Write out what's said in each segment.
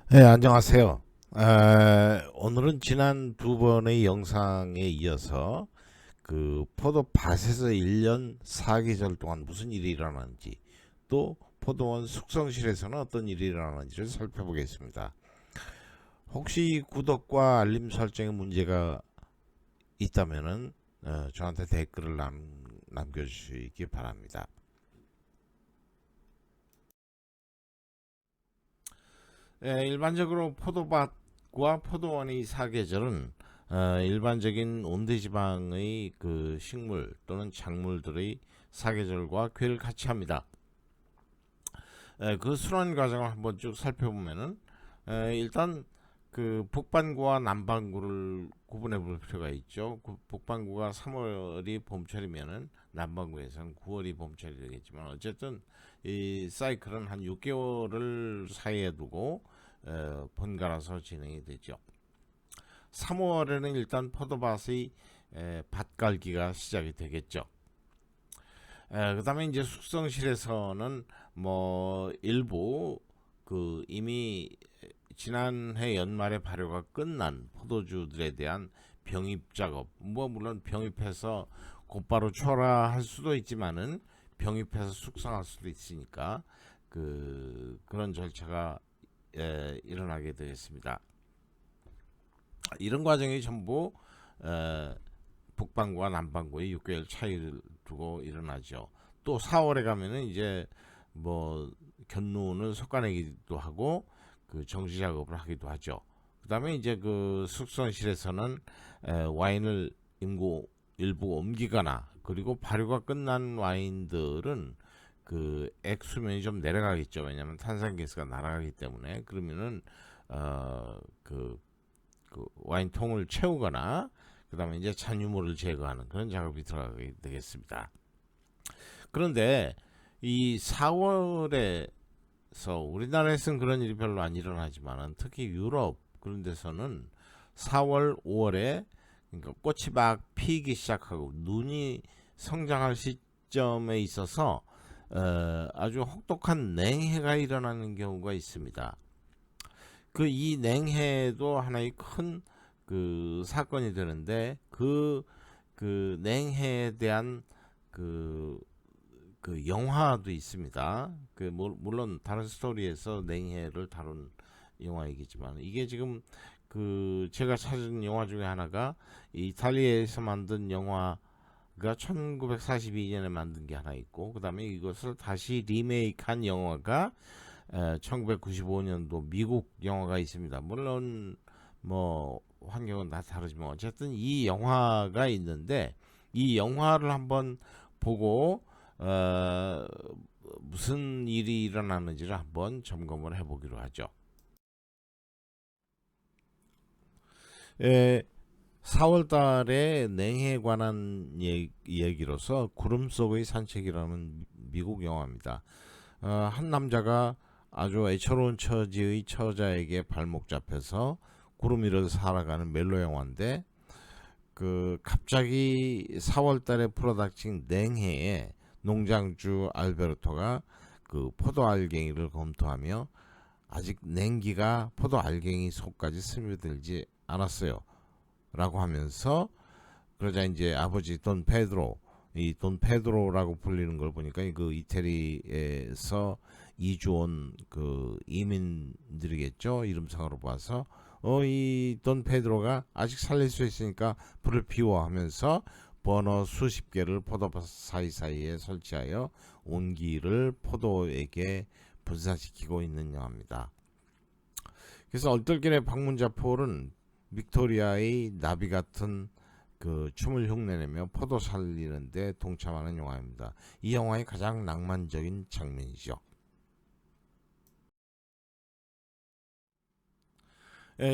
네, 안녕하세요. 오늘은 지난 두 번의 영상에 이어서 그 포도밭에서 1년 4계절 동안 무슨 일이 일어나는지, 또 포도원 숙성실에서는 어떤 일이 일어나는지를 살펴보겠습니다. 혹시 구독과 알림 설정에 문제가 있다면은 저한테 댓글을 남겨주시기 바랍니다. 일반적으로 포도밭과 포도원의 사계절은 일반적인 온대지방의 그 식물 또는 작물들의 사계절과 궤를 같이 합니다. 그 순환 과정을 한번 쭉 살펴보면은 일단 그 북반구와 남반구를 구분해 볼 필요가 있죠. 북반구가 3월이 봄철이면은 남반구에서는 9월이 봄철이 되겠지만, 어쨌든 이 사이클은 한 6개월을 사이에 두고 번갈아서 진행이 되죠. 3월에는 일단 포도밭의 밭갈기가 시작이 되겠죠. 그 다음에 이제 숙성실에서는 뭐 일부 그 이미 지난해 연말에 발효가 끝난 포도주들에 대한 병입 작업, 뭐 물론 병입해서 곧바로 출하할 수도 있지만은 병입해서 숙성할 수도 있으니까 그런 절차가 일어나게 되겠습니다. 이런 과정이 전부 에, 북반구와 남반구의 6개월 차이를 두고 일어나죠. 또 4월에 가면은 이제 뭐 견눈을 솎아내기도 하고 그 정지 작업을 하기도 하죠. 그다음에 이제 그 숙성실에서는 와인을 일부 옮기거나, 그리고 발효가 끝난 와인들은 그 액수면이 좀 내려가겠죠. 왜냐하면 탄산가스가 날아가기 때문에. 그러면은 어, 그, 그 와인 통을 채우거나, 그다음에 이제 잔유물을 제거하는 그런 작업이 들어가게 되겠습니다. 그런데 이 4월에서 우리나라에서는 그런 일이 별로 안 일어나지만, 특히 유럽 그런 데서는 4월, 5월에 그러니까 꽃이 막 피기 시작하고 눈이 성장할 시점에 있어서 아주 혹독한 냉해가 일어나는 경우가 있습니다. 그 이 냉해도 하나의 큰 그 사건이 되는데, 그 냉해에 대한 그, 그 영화도 있습니다. 물론 다른 스토리에서 냉해를 다룬 영화이겠지만, 이게 지금 그 제가 찾은 영화 중에 하나가 이탈리아에서 만든 영화가 1942년에 만든 게 하나 있고, 그 다음에 이것을 다시 리메이크한 영화가 1995년도 미국 영화가 있습니다. 물론 뭐 환경은 다 다르지만, 어쨌든 이 영화가 있는데, 이 영화를 한번 보고 어, 무슨 일이 일어나는지를 한번 점검을 해보기로 하죠. 4월 달에 냉해에 관한 얘기로서 구름 속의 산책이라는 미국 영화입니다. 한 남자가 아주 애처로운 처지의 처자에게 발목 잡혀서 구름 위를 살아가는 멜로 영화인데, 그 갑자기 4월 달에 불어닥친 냉해에 농장주 알베르토가 그 포도 알갱이를 검토하며 아직 냉기가 포도 알갱이 속까지 스며들지 않았어요 라고 하면서, 그러자 이제 아버지 돈 페드로, 이 돈 페드로라고 불리는 걸 보니까 그 이태리에서 이주 온 그 이민들이겠죠, 이름상으로 봐서. 이 돈 페드로가 아직 살릴 수 있으니까 불을 피워 하면서 버너 수십 개를 포도밭 사이사이에 설치하여 온기를 포도에게 분산시키고 있는 영화입니다. 그래서 얼떨결에 방문자 폴은 빅토리아의 나비 같은 그 춤을 흉내내며 포도 살리는데 동참하는 영화입니다. 이 영화의 가장 낭만적인 장면이죠.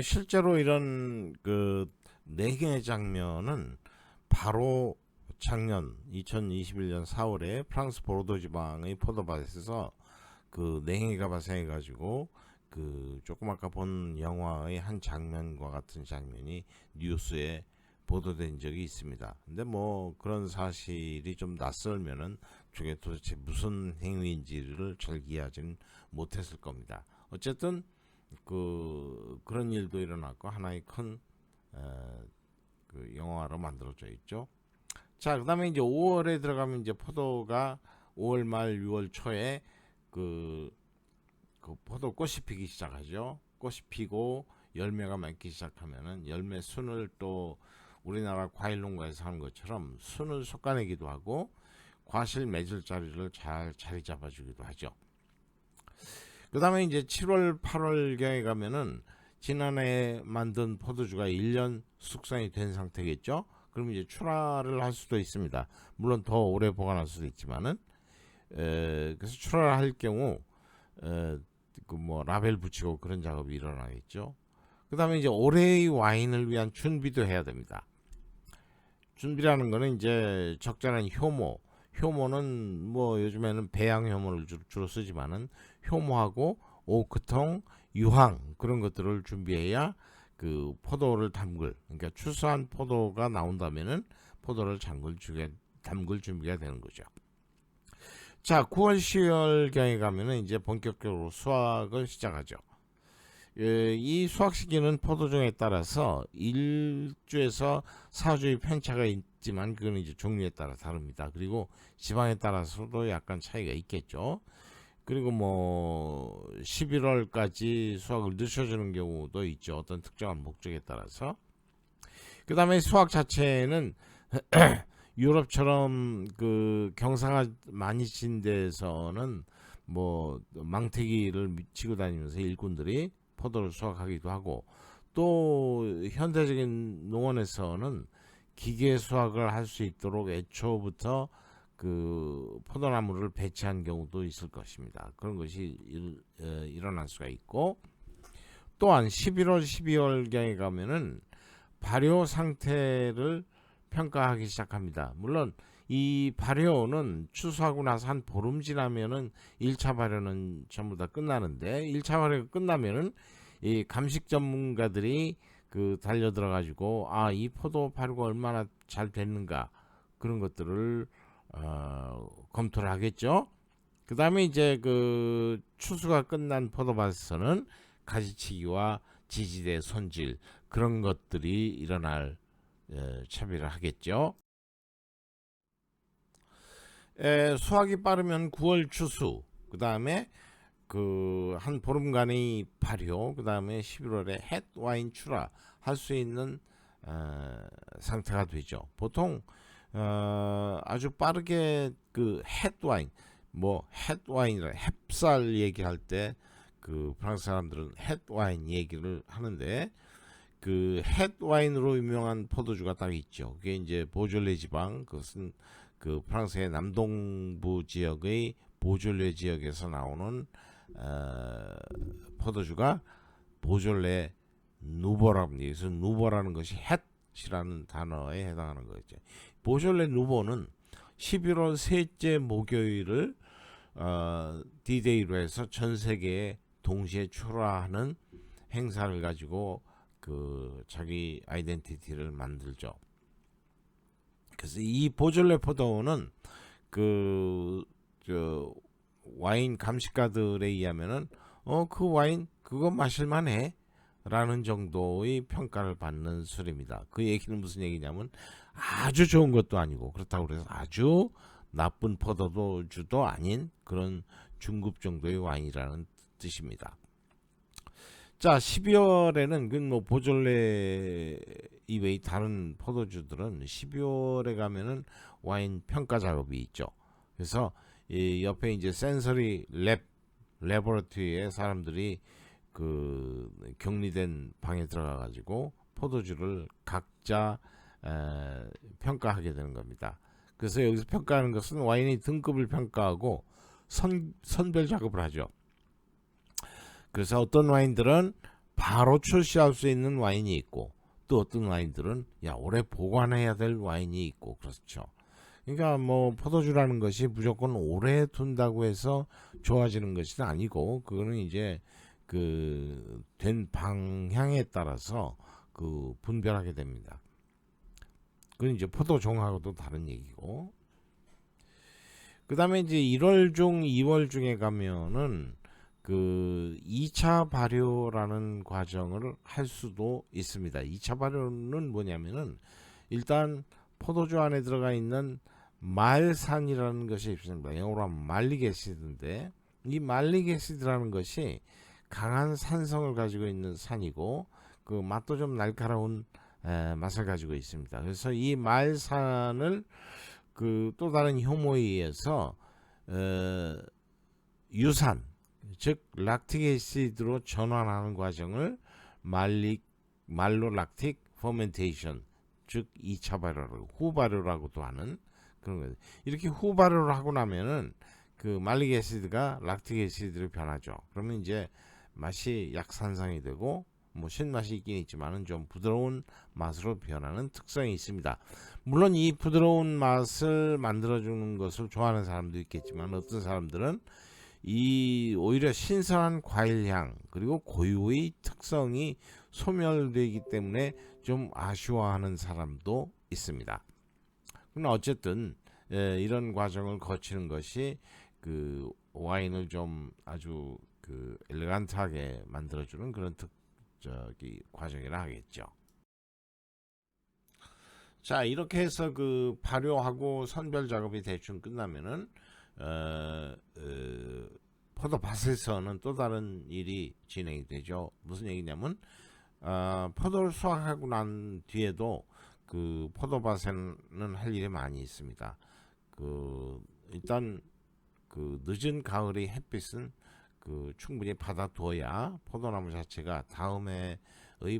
실제로 이런 그 내경의 장면은 바로 작년 2021년 4월에 프랑스 보르도 지방의 포도밭에서 그 냉해가 발생해 가지고 그 조금 아까 본 영화의 한 장면과 같은 장면이 뉴스에 보도된 적이 있습니다. 근데 뭐 그런 사실이 좀 낯설면은 저게 도대체 무슨 행위인지를 잘 이해하지는 못했을 겁니다. 어쨌든 그런 일도 일어났고 하나의 큰 그 영화로 만들어져 있죠. 자, 그다음에 이제 5월에 들어가면 이제 포도가 5월 말 6월 초에 그, 그 포도 꽃이 피기 시작하죠. 꽃이 피고 열매가 맺기 시작하면은 열매 순을 또 우리나라 과일 농가에서 하는 것처럼 순을 솎아내기도 하고 과실 맺을 자리를 잘 자리 잡아주기도 하죠. 그 다음에 이제 7월 8월경에 가면은 지난해 만든 포도주가 1년 숙성이 된 상태겠죠. 그럼 이제 출하를 할 수도 있습니다. 물론 더 오래 보관할 수도 있지만은 그래서 출하를 할 경우 그 뭐 라벨 붙이고 그런 작업이 일어나겠죠. 그 다음에 이제 올해의 와인을 위한 준비도 해야 됩니다. 준비라는 거는 이제 적절한 효모는 뭐 요즘에는 배양 효모를 주로 쓰지만은 효모하고 오크통, 유황 그런 것들을 준비해야 그 포도를 그러니까 추수한 포도가 나온다면은 포도를 담글 준비가 되는 거죠. 자, 9월, 10월경에 가면은 이제 본격적으로 수확을 시작하죠. 이 수확 시기는 포도종에 따라서 1주에서 4주의 편차가 있지만 그건 이제 종류에 따라 다릅니다. 그리고 지방에 따라서도 약간 차이가 있겠죠. 그리고 뭐 11월까지 수확을 늦춰주는 경우도 있죠. 어떤 특정한 목적에 따라서. 그 다음에 수확 자체는 유럽처럼 그 경사가 많이 친 데에서는 뭐 망태기를 치고 다니면서 일꾼들이 포도를 수확하기도 하고, 또 현대적인 농원에서는 기계 수확을 할 수 있도록 애초부터 그 포도나무를 배치한 경우도 있을 것입니다. 그런 것이 일어날 수가 있고, 또한 11월, 12월경에 가면은 발효 상태를 평가하기 시작합니다. 물론 이 발효는 추수하고 나서 한 보름 지나면은 1차 발효는 전부 다 끝나는데, 1차 발효가 끝나면은 이 감식 전문가들이 그 달려들어 가지고 이 포도 발효가 얼마나 잘 됐는가 그런 것들을 검토를 하겠죠. 그 다음에 이제 그 추수가 끝난 포도밭에서는 가지치기와 지지대 손질 그런 것들이 일어날 차별을 하겠죠. 수확이 빠르면 9월 추수, 그 다음에 그 한 보름간의 발효, 그 다음에 11월에 햇 와인 출하 할 수 있는 상태가 되죠. 보통 아주 빠르게 그 햇 와인, 뭐 햇 와인이라 햅쌀 얘기할 때 그 프랑스 사람들은 햇 와인 얘기를 하는데, 그 햇 와인으로 유명한 포도주가 딱 있죠. 그게 이제 보졸레 지방, 그것은 그 프랑스의 남동부 지역의 보졸레 지역에서 나오는 포도주가 보졸레 누보라고 합니다. 그래서 누보라는 것이 햇이라는 단어에 해당하는 거죠. 보졸레 누보는 11월 셋째 목요일을 디데이로 해서 전 세계에 동시에 출하하는 행사를 가지고 그 자기 아이덴티티를 만들죠. 그래서 이 보졸레 포도는 그 와인 감식가들에 의하면은 그 와인 그거 마실만해 라는 정도의 평가를 받는 술입니다. 그 얘기는 무슨 얘기냐면 아주 좋은 것도 아니고, 그렇다고 해서 아주 나쁜 포도주도 아닌 그런 중급 정도의 와인이라는 뜻입니다. 자, 12월에는 그 뭐 보졸레 이외의 다른 포도주들은 12월에 가면은 와인 평가 작업이 있죠. 그래서 이 옆에 이제 센서리 레버러토리에 사람들이 그 격리된 방에 들어가 가지고 포도주를 각자 평가하게 되는 겁니다. 그래서 여기서 평가하는 것은 와인의 등급을 평가하고 선별 작업을 하죠. 그래서 어떤 와인들은 바로 출시할 수 있는 와인이 있고, 또 어떤 와인들은 오래 보관해야 될 와인이 있고, 그렇죠. 그러니까 뭐 포도주라는 것이 무조건 오래 둔다고 해서 좋아지는 것이 아니고, 그거는 이제 그 된 방향에 따라서 그 분별하게 됩니다. 그건 이제 포도종하고도 다른 얘기고. 그 다음에 이제 1월 중 2월 중에 가면은 그 2차 발효라는 과정을 할 수도 있습니다. 2차 발효는 뭐냐면은 일단 포도주 안에 들어가 있는 말산이라는 것이 있습니다. 영어로 하면 말릭 애시드인데 이 말릭 애시드라는 것이 강한 산성을 가지고 있는 산이고 그 맛도 좀 날카로운 맛을 가지고 있습니다. 그래서 이 말산을 그 또 다른 효모에 의해서 유산 즉 락틱 애시드로 전환하는 과정을 말로락틱 퍼멘테이션 즉 2차 발효라고 후발효라고도 하는 그런 거예요. 이렇게 후발효를 하고 나면은 그 말릭 애시드가 락틱 애시드로 변하죠. 그러면 이제 맛이 약산성이 되고 뭐 신맛이 있긴 있지만은 좀 부드러운 맛으로 변하는 특성이 있습니다. 물론 이 부드러운 맛을 만들어주는 것을 좋아하는 사람도 있겠지만 어떤 사람들은 이 오히려 신선한 과일향 그리고 고유의 특성이 소멸되기 때문에 좀 아쉬워하는 사람도 있습니다. 그러나 어쨌든 이런 과정을 거치는 것이 그 와인을 좀 아주 그 엘레간트하게 만들어주는 그런 과정이라 하겠죠. 자 이렇게 해서 그 발효하고 선별 작업이 대충 끝나면은 포도밭에서는 또 다른 일이 진행이 되죠. 무슨 얘기냐면 포도를 수확하고 난 뒤에도 그 포도밭에는 할 일이 많이 있습니다. 그 일단 그 늦은 가을의 햇빛은 그 충분히 받아둬야 포도나무 자체가 다음에의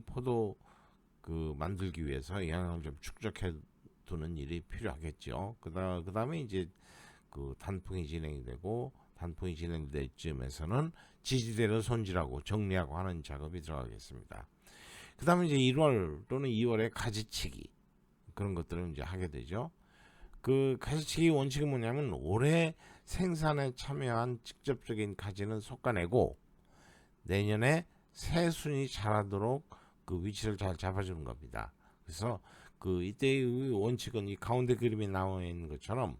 포도 그 만들기 위해서 영양을 좀 축적해 두는 일이 필요하겠죠. 그다음에 이제 그 단풍이 진행이 되고 단풍이 진행될 쯤에서는 지지대를 손질하고 정리하고 하는 작업이 들어가겠습니다. 그 다음에 이제 1월 또는 2월에 가지치기 그런 것들을 이제 하게 되죠. 그 가지치기 원칙은 뭐냐면 올해 생산에 참여한 직접적인 가지는 솎아내고 내년에 새 순이 자라도록 그 위치를 잘 잡아주는 겁니다. 그래서 그 이때의 원칙은 이 가운데 그림에 나와 있는 것처럼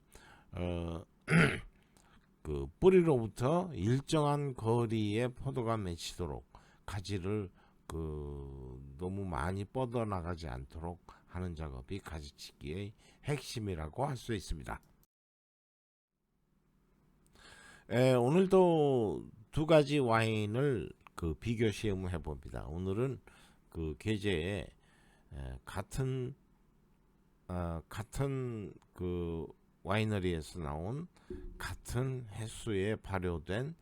그 뿌리로부터 일정한 거리에 포도가 맺히도록 가지를 그 너무 많이 뻗어 나가지 않도록 하는 작업이 가지치기의 핵심이라고 할 수 있습니다. 오늘도 두 가지 와인을 그 비교 시험을 해봅니다. 오늘은 그 계제에 같은 그 와이너리에서 나온 같은 횟수에 발효된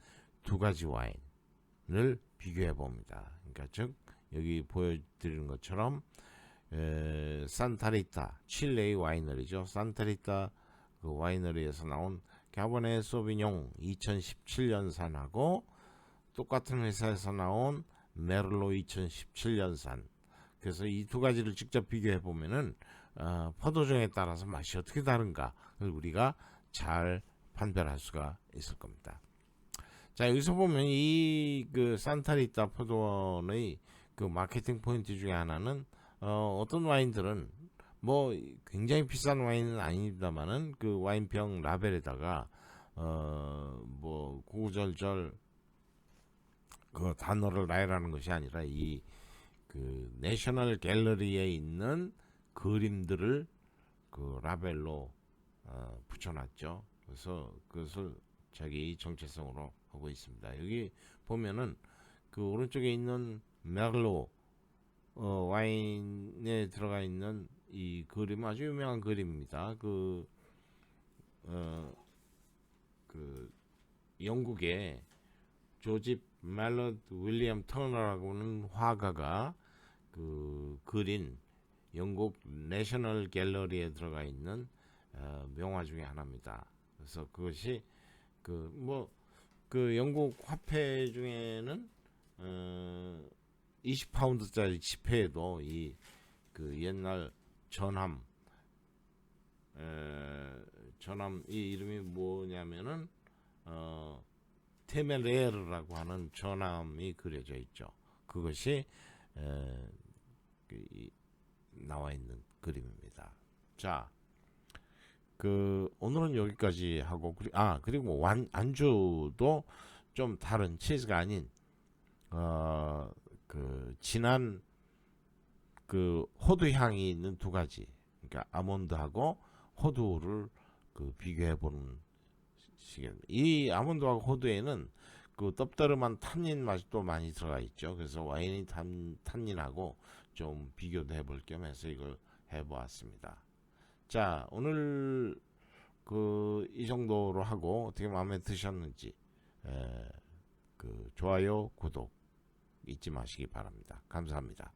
두 가지 와인을 비교해 봅니다. 그러니까 즉 여기 보여드리는 것처럼 산타리타 칠레의 와이너리죠. 산타리타 그 와이너리에서 나온 갸버네 소비뇽 2017년산하고 똑같은 회사에서 나온 메를로 2017년산. 그래서 이 두 가지를 직접 비교해 보면은 포도종에 따라서 맛이 어떻게 다른가를 우리가 잘 판별할 수가 있을 겁니다. 자 여기서 보면 이 그 산타리타 포도원의 그 마케팅 포인트 중에 하나는 어떤 와인들은 뭐 굉장히 비싼 와인은 아닙니다만은 그 와인병 라벨에다가 뭐 구구절절 그 단어를 나열하는 것이 아니라 이 그 내셔널 갤러리에 있는 그림들을 그 라벨로 붙여놨죠. 그래서 그것을 자기 정체성으로 하고 있습니다. 여기 보면은 그 오른쪽에 있는 메를로 와인에 들어가 있는 이 그림 아주 유명한 그림입니다. 그 영국의 조집 멜로드 윌리엄 터너라고는 화가가 그 그린 영국 내셔널 갤러리에 들어가 있는 명화 중에 하나입니다. 그래서 그것이 그 영국 화폐 중에는 20파운드짜리 지폐에도 이 그 옛날 전함 이 이름이 뭐냐면은 테메레르라고 하는 전함이 그려져 있죠. 그것이 나와 있는 그림입니다. 자, 그 오늘은 여기까지 하고 그리고 안주도 좀 다른 치즈가 아닌 그 진한 그 호두 향이 있는 두 가지, 그러니까 아몬드하고 호두를 그 비교해 보는 시기입니다. 이 아몬드하고 호두에는 그 떡다름한 탄닌 맛도 많이 들어가 있죠. 그래서 와인이 탄닌하고 좀 비교도 해볼 겸해서 이걸 해보았습니다. 자, 오늘 그 이 정도로 하고 어떻게 마음에 드셨는지 그 좋아요, 구독 잊지 마시기 바랍니다. 감사합니다.